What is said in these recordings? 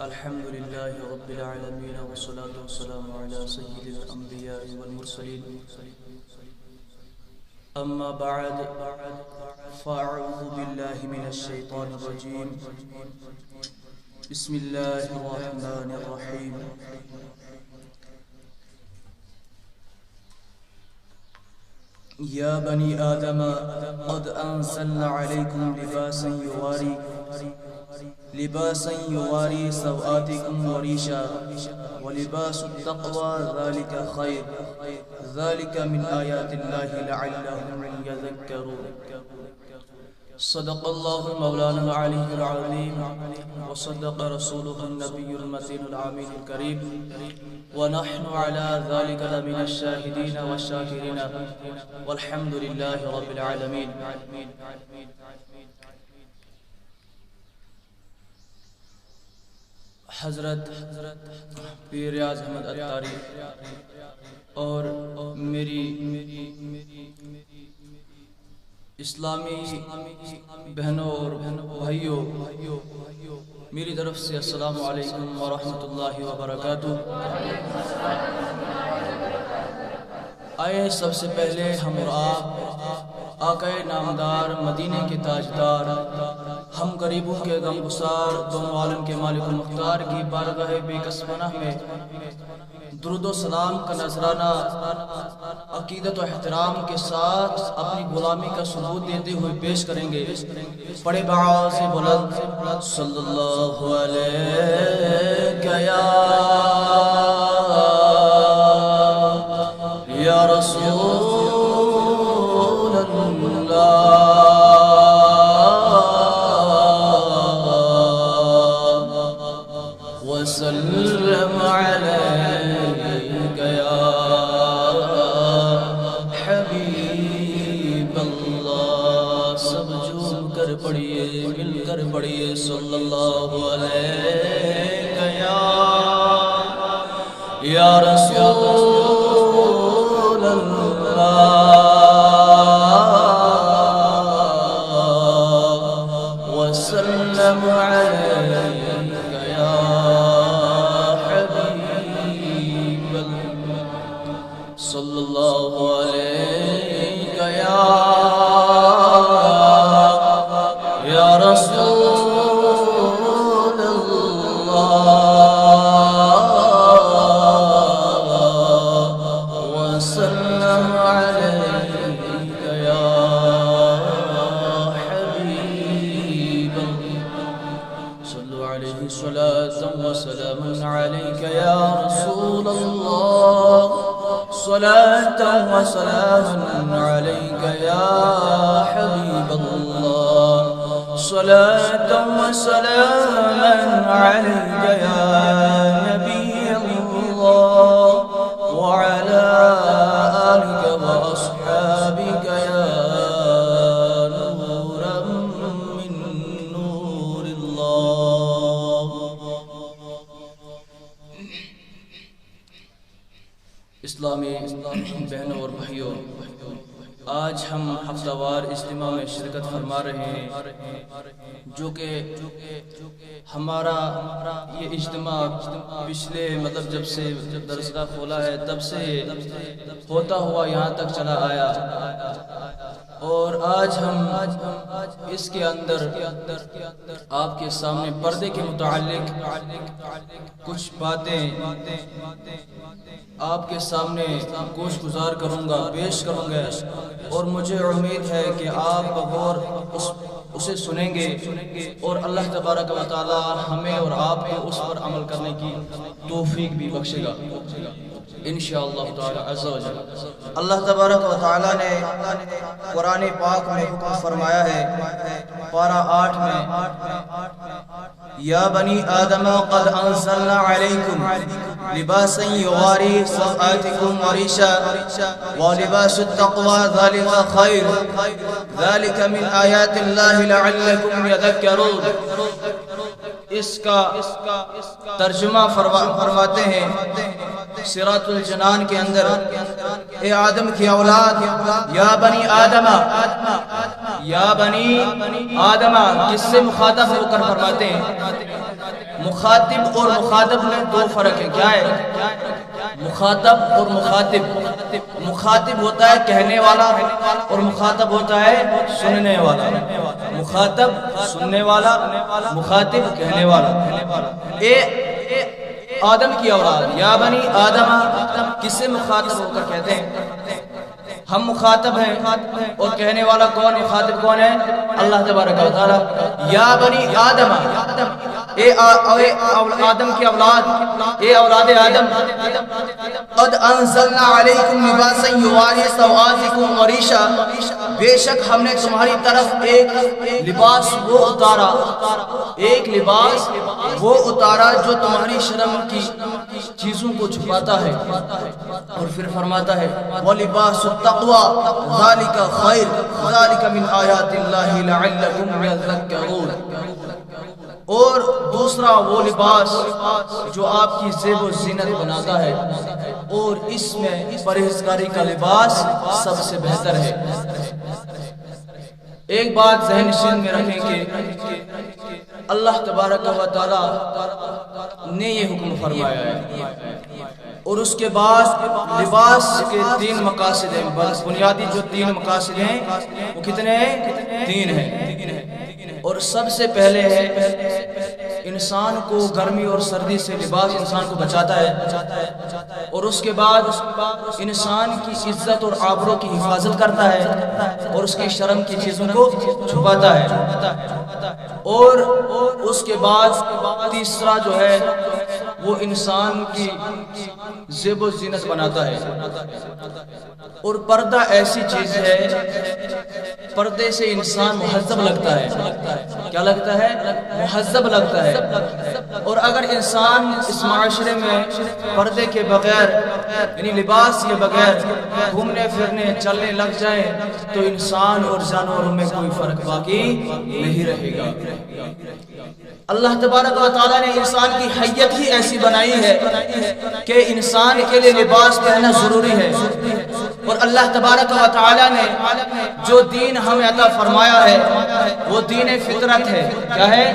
الحمد لله رب العالمين والصلاة والسلام على سيد الأنبياء والمرسلين أما بعد فأعوذ بالله من الشيطان الرجيم بسم الله الرحمن الرحيم يا بني آدم قد أنزلنا عليكم لباسا يواري سوآتكم وريشا ولباس التقوى ذلك خير ذلك من آيات الله لعلهم يذكرون صدق الله مولانا العلي العظيم وصدق رسوله النبي المتين العمين الكريم ونحن على ذلك لمن الشاهدين والشاكرين والحمد لله رب العالمين. حضرت پیر ریاض احمد اتاری اور میری اسلامی بہنوں اور بھائیوں، میری طرف سے السلام علیکم ورحمۃ اللہ وبرکاتہ. آئے سب سے پہلے ہم اور آپ آقا نامدار مدینے کے تاجدار ہم غریبوں کے غمگسار دونوں عالم کے مالک و مختار کی بارگاہ بے کسمانہ میں درود و سلام کا نذرانہ عقیدت و احترام کے ساتھ اپنی غلامی کا ثبوت دیتے ہوئے پیش کریں گے. بڑے بآواز بلند صلی اللہ علیہ یا رسول اللہ وسلم علیک یا حبیب اللہ. سب جھوم کر پڑھیے، مل کر پڑھیے صلی اللہ علیہ یا رسول اللہ وسلم علیک یا حبیب اللہ صلی اللہ علیک یا رسول اللہ وسلم علیک یا حبیب اللہ صلو علیہ صلاة وسلام علیک یا رسول اللہ صلاة وسلام علیک یا حبیب اللہ صلاة وسلام علیک یا نبی اللہ وعلى آلك وأصحابك يا نورا من نور الله. اسلامی بہنوں اور بھائیوں، آج ہم ہفتہ وار اجتماع میں شرکت فرما رہے ہیں، جو کہ ہمارا یہ اجتماع پچھلے جب سے درسگاہ کھولا ہے تب سے ہوتا ہوا یہاں تک چلا آیا، اور آج ہم اس کے اندر آپ کے سامنے پردے کے متعلق کچھ باتیں آپ کے سامنے گوش گزار کروں گا، پیش کروں گا، اور مجھے امید ہے کہ آپ بغور اسے سنیں گے اور اللہ تبارک و تعالی ہمیں اور آپ کو اس پر عمل کرنے کی توفیق بھی بخشے گا. انشاءاللہ تعالی عز و جل۔ اللہ تبارک و تعالی نے قرآن پاک میں حکم فرمایا ہے پارہ 8 میں، یا بنی آدم قد انزلنا علیکم لباسا یواری سوآتکم وریشا ولباس التقوی ذلک خیر ذلک من آیات اللہ لعلکم یذکرون۔ اس کا ترجمہ فرماتے ہیں صراط الجنان کے اندر، اے آدم کی اولاد، یا بنی آدم، یا بنی آدم کس سے مخاطب ہو کر فرماتے ہیں؟ مخاطب اور مخاطب میں دو فرق ہے، کیا ہے؟ مخاطب اور مخاطب۔ مخاطب ہوتا ہے کہنے والا اور مخاطب ہوتا ہے سننے والا۔ مخاطب سننے والا، مخاطب کہنے والا۔ اے آدم کی اولاد، یا بنی آدم کس سے مخاطب ہو کر کہتے ہیں؟ ہم مخاطب ہیں اور کہنے والا کون؟ مخاطب کون ہے؟ اللہ تبارک و تعالی۔ یا بنی آدم، اے آدم کی اولاد، اے اولاد آدم، قد انزلنا علیکم لباسا یواری سوآتکم وریشا، بے شک ہم نے تمہاری طرف ایک لباس وہ اتارا، ایک لباس وہ اتارا جو تمہاری شرم کی چیزوں کو چھپاتا ہے۔ اور پھر فرماتا ہے وَلِبَاسُ التَّقْوَى ذَلِكَ خَيْرٌ ذَلِكَ مِنْ آیَاتِ اللَّهِ لَعَلَّكُمْ يَذَّكَّرُونَ۔ اور دوسرا وہ لباس جو آپ کی زیب و زینت بناتا ہے، اور اس میں پرہیزگاری کا لباس سب سے بہتر ہے۔ ایک بات ذہن نشین میں رکھیں کہ اللہ تبارک و تعالی نے یہ حکم فرمایا ہے، اور اس کے بعد لباس کے 3 مقاصد ہیں۔ بنیادی جو 3 مقاصد ہیں وہ کتنے ہیں؟ 3 ہیں۔ اور سب سے پہلے ہے انسان کو گرمی اور سردی سے لباس انسان کو بچاتا ہے، اور اس کے بعد انسان کی عزت اور آبرو کی حفاظت کرتا ہے، اور اس کی شرم کی چیزوں کو چھپاتا ہے، اور اس کے بعد تیسرا جو ہے وہ انسان کی زیب و زینت بناتا ہے۔ اور پردہ ایسی چیز ہے، پردے سے انسان مہذب لگتا ہے۔ کیا لگتا ہے؟ مہذب لگتا ہے۔ اور اگر انسان اس معاشرے میں پردے کے بغیر، یعنی لباس کے بغیر گھومنے پھرنے چلنے لگ جائے تو انسان اور جانوروں میں کوئی فرق باقی نہیں رہے گا۔ اللہ تبارک و تعالیٰ نے انسان کی حیت ہی ایسی بنائی ہے کہ انسان کے لیے لباس پہننا ضروری ہے، اور اللہ تبارک و تعالیٰ نے جو دین ہمیں عطا فرمایا ہے وہ دین فطرت ہے۔ کیا ہے؟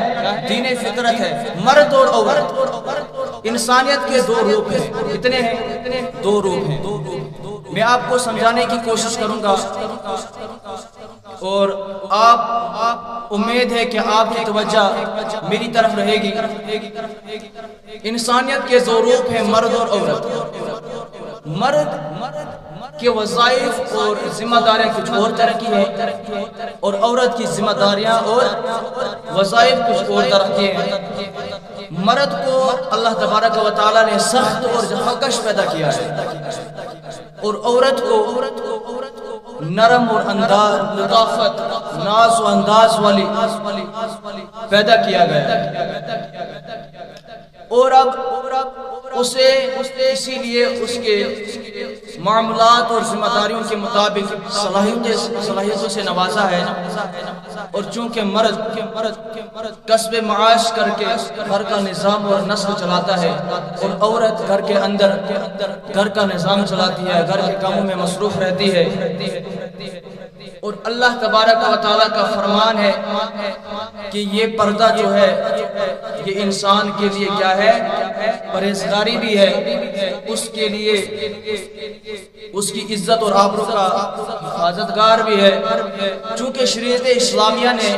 دین فطرت ہے۔ مرد اور عورت انسانیت کے 2 روپ ہیں۔ کتنے ہیں؟ 2 روپ ہیں۔ میں آپ کو سمجھانے کی کوشش کروں گا، اور آپ امید ہے کہ آپ کی توجہ میری طرف رہے گی۔ انسانیت کے 2 روپ ہیں، مرد اور عورت۔ مرد کے وظائف اور ذمہ داریاں کچھ اور طرح کی ہیں، اور عورت کی ذمہ داریاں اور وظائف کچھ اور طرح کی ہیں۔ مرد کو اللہ تبارک و تعالیٰ نے سخت اور جفاکش پیدا کیا ہے، اور عورت کو نرم اور انداز، لطافت، ناز و انداز والی پیدا کیا گیا ہے۔ اور اب اسے اسی لیے اس کے معاملات اور ذمہ داریوں کے مطابق صلاحیتوں سے نوازا ہے، اور چونکہ مرد کسب معاش کر کے گھر کا نظام اور نسل چلاتا ہے، اور عورت گھر کے اندر گھر کا نظام چلاتی ہے، گھر کے کاموں میں مصروف رہتی ہے۔ اور اللہ تبارک و تعالیٰ کا فرمان ہے کہ یہ پردہ جو ہے یہ انسان کے لیے کیا ہے؟ پرہیزگاری بھی ہے، اس کے لیے اس کی عزت اور آبرو کا حفاظتگار بھی ہے۔ چونکہ شریعت اسلامیہ نے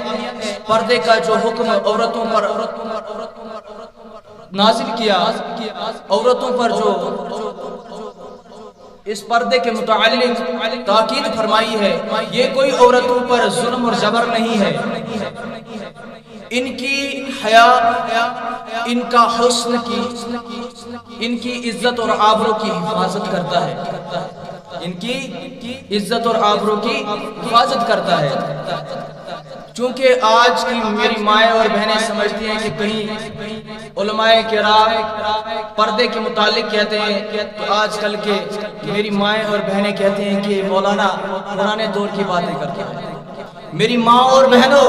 پردے کا جو حکم عورتوں پر نازل کیا، عورتوں پر جو اس پردے کے متعلق تاکید فرمائی ہے، یہ کوئی عورتوں پر ظلم اور جبر نہیں ہے۔ ان کی حیا، ان کا حسن کی ان کی عزت اور آبرو کی حفاظت کرتا ہے، ان کی عزت اور آبرو کی حفاظت کرتا ہے۔ چونکہ آج کی میری مائیں اور بہنیں سمجھتی ہیں کہ کہیں علماء کرام پردے کے متعلق کہتے ہیں، تو آج کل کے میری مائیں اور بہنیں کہتے ہیں کہ مولانا پرانے دور کی باتیں کرتا ہے۔ میری ماں اور بہنوں،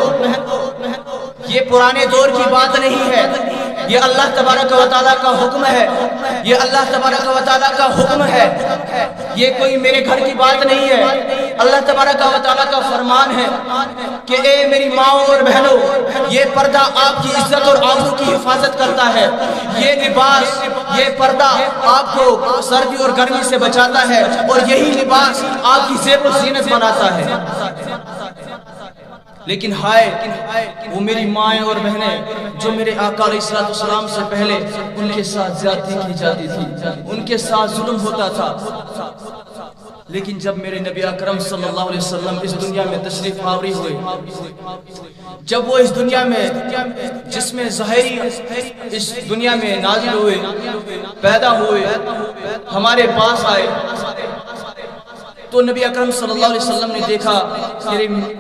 یہ پرانے دور کی بات نہیں ہے، یہ اللہ تبارک و تعالیٰ کا حکم ہے، یہ اللہ تبارک و تعالیٰ کا حکم ہے، یہ کوئی میرے گھر کی بات نہیں ہے۔ اللہ تبارک و تعالیٰ کا فرمان ہے کہ اے میری ماں اور بہنوں، یہ پردہ آپ کی عزت اور آبرو کی حفاظت کرتا ہے، یہ لباس، یہ پردہ آپ کو سردی اور گرمی سے بچاتا ہے، اور یہی لباس آپ کی زیب و زینت بناتا ہے۔ لیکن ہائے وہ میری مائیں اور بہنیں جو میرے آقا علیہ السلام سے پہلے ان کے ساتھ زیادتی کی جاتی تھی، ان کے ساتھ ظلم ہوتا تھا۔ لیکن جب میرے نبی اکرم صلی اللہ علیہ وسلم اس دنیا میں تشریف آوری ہوئے، جب وہ اس دنیا میں جس میں ظاہری اس دنیا میں نازل ہوئے، پیدا ہوئے، ہمارے پاس آئے، تو نبی اکرم صلی اللہ علیہ وسلم نے دیکھا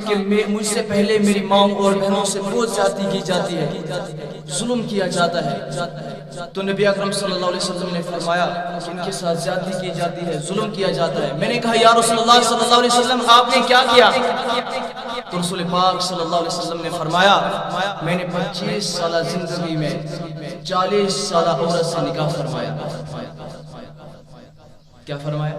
کہ مجھ سے پہلے میری ماں اور بہنوں سے بہت زیادتی کی جاتی ہے، ظلم کیا جاتا ہے۔ تو نبی اکرم صلی اللہ علیہ وسلم نے فرمایا کہ ان کے ساتھ زیادتی کی جاتی ہے، ظلم کیا جاتا ہے۔ میں نے کہا یا رسول اللہ صلی اللہ علیہ وسلم آپ نے کیا کیا؟ تو رسول پاک صلی اللہ علیہ وسلم نے فرمایا میں نے 25 سالہ زندگی میں 40 سالہ عورت سے نکاح فرمایا۔ کیا فرمایا؟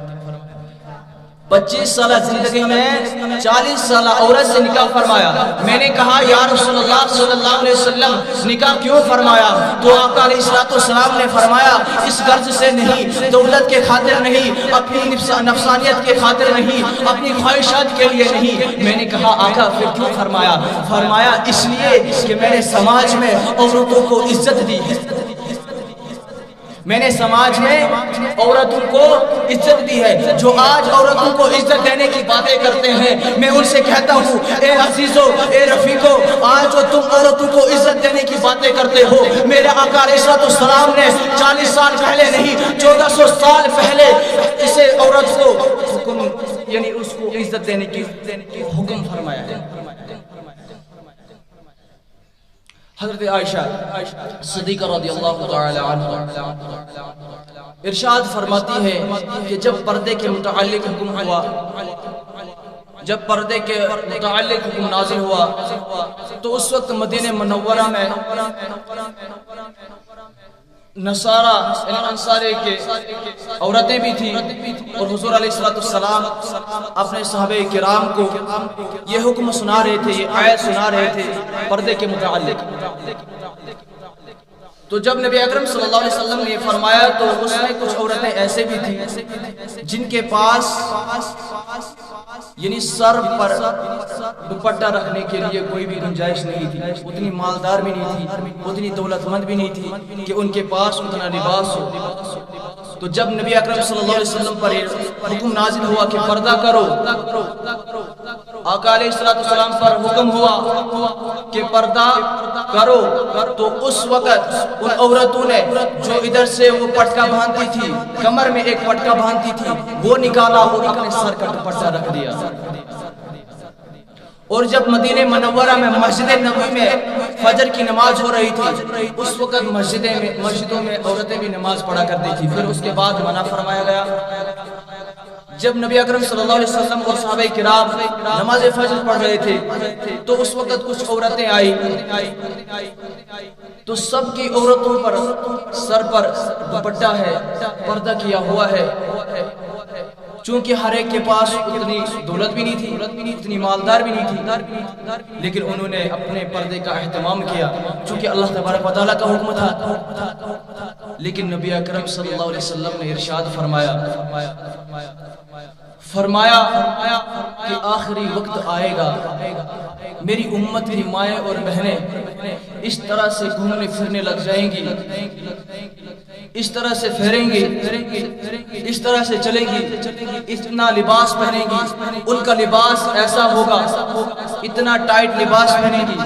25 سالہ زندگی میں 40 سالہ عورت سے نکاح فرمایا۔ میں نے کہا یا رسول اللہ صلی اللہ علیہ وسلم نکاح کیوں فرمایا؟ تو آقا علیہ السلام نے فرمایا اس غرض سے نہیں، دولت کے خاطر نہیں، اپنی نفسانیت کے خاطر نہیں، اپنی خواہشات کے لیے نہیں۔ میں نے کہا آقا پھر کیوں فرمایا؟ فرمایا اس لیے کہ میں نے سماج میں عورتوں کو عزت دی ہے، میں نے سماج میں عورتوں کو عزت دی ہے۔ جو آج عورتوں کو عزت دینے کی باتیں کرتے ہیں، میں ان سے کہتا ہوں اے عزیزو، اے رفیقو، آج جو تم عورتوں کو عزت دینے کی باتیں کرتے ہو، میرے آقا علیہ السلام نے 40 سال پہلے نہیں 1400 سال پہلے اسے عورت کو حکم، یعنی اس کو عزت دینے کی حکم فرمایا ہے۔ حضرت عائشہ صدیقہ رضی اللہ تعالی عنہ ارشاد فرماتی ہے کہ جب پردے کے متعلق حکم ہوا، جب پردے کے متعلق حکم نازل ہوا، تو اس وقت مدینہ منورہ میں نصارہ انصارے کے عورتیں بھی تھیں، اور حضور علیہ السلام اپنے صحابہ کرام کو یہ حکم سنا رہے تھے، یہ آیت سنا رہے تھے پردے کے متعلق۔ تو جب نبی اکرم صلی اللہ علیہ وسلم نے یہ فرمایا تو اس میں کچھ عورتیں ایسے بھی تھیں جن کے پاس یعنی سر پر دوپٹہ رکھنے کے لیے کوئی بھی گنجائش نہیں تھی، اتنی مالدار بھی نہیں تھی، اتنی دولت مند بھی نہیں تھی کہ ان کے پاس اتنا لباس ہو۔ تو جب نبی اکرم صلی اللہ علیہ وسلم پر حکم نازل ہوا کہ پردہ کرو، آقا علیہ السلام پر حکم ہوا کہ پردہ کرو، تو اس وقت ان عورتوں نے جو ادھر سے وہ پٹکا باندھتی تھی، کمر میں ایک پٹکا باندھتی تھی، وہ نکالا اور اپنے سر کا دوپٹہ رکھ دیا۔ اور جب مدینہ منورہ میں مسجد نبوی میں فجر کی نماز ہو رہی تھی، اس وقت مسجدوں میں عورتیں بھی نماز پڑھا کرتی تھی۔ پھر اس کے بعد منع فرمایا گیا۔ جب نبی اکرم صلی اللہ علیہ وسلم اور صحابہ کرام نماز فجر پڑھ رہے تھے تو اس وقت کچھ عورتیں آئی، تو سب کی عورتوں پر سر پر دوپٹہ ہے، پردہ کیا ہوا ہے، چونکہ ہر ایک کے پاس اتنی دولت بھی نہیں تھی، اتنی مالدار بھی نہیں تھی، لیکن انہوں نے اپنے پردے کا اہتمام کیا چونکہ اللہ تبارک و تعالیٰ کا حکم تھا۔ لیکن نبی اکرم صلی اللہ علیہ وسلم نے ارشاد فرمایا کہ آخری وقت آئے گا، میری امت کی مائیں اور بہنیں اس طرح سے گھومنے پھرنے لگ جائیں گی اس طرح سے پھیریں گی، اس طرح سے چلے گی، اتنا لباس پہنے گی، ان کا لباس ایسا ہوگا، اتنا ٹائٹ لباس پہنے گی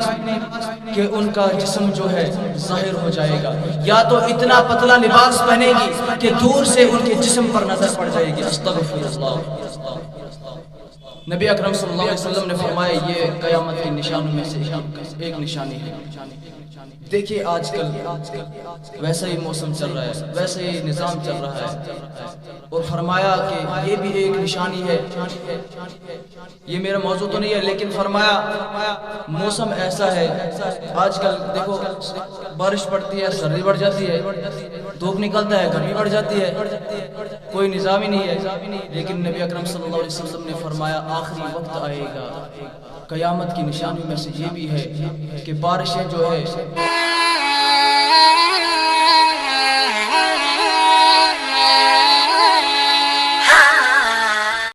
کہ ان کا جسم جو ہے ظاہر ہو جائے گا، یا تو اتنا پتلا لباس پہنے گی کہ دور سے ان کے جسم پر نظر پڑ جائے گی۔ استغفر اللہ۔ نبی اکرم صلی اللہ علیہ وسلم نے فرمایا یہ قیامت کی نشانوں میں سے ایک نشانی ہے۔ دیکھیے آج کل ویسا ہی موسم چل رہا ہے، ویسا ہی نظام چل رہا ہے، اور فرمایا کہ یہ بھی ایک نشانی ہے۔ یہ میرا موضوع تو نہیں ہے، لیکن فرمایا موسم ایسا ہے، آج کل دیکھو بارش پڑتی ہے سردی بڑھ جاتی ہے، دھوپ نکلتا ہے گرمی بڑھ جاتی ہے، کوئی نظام ہی نہیں ہے۔ لیکن نبی اکرم صلی اللہ علیہ وسلم نے فرمایا آخری وقت آئے گا، قیامت کی نشانیوں میں سے یہ بھی ہے کہ بارشیں جو ہے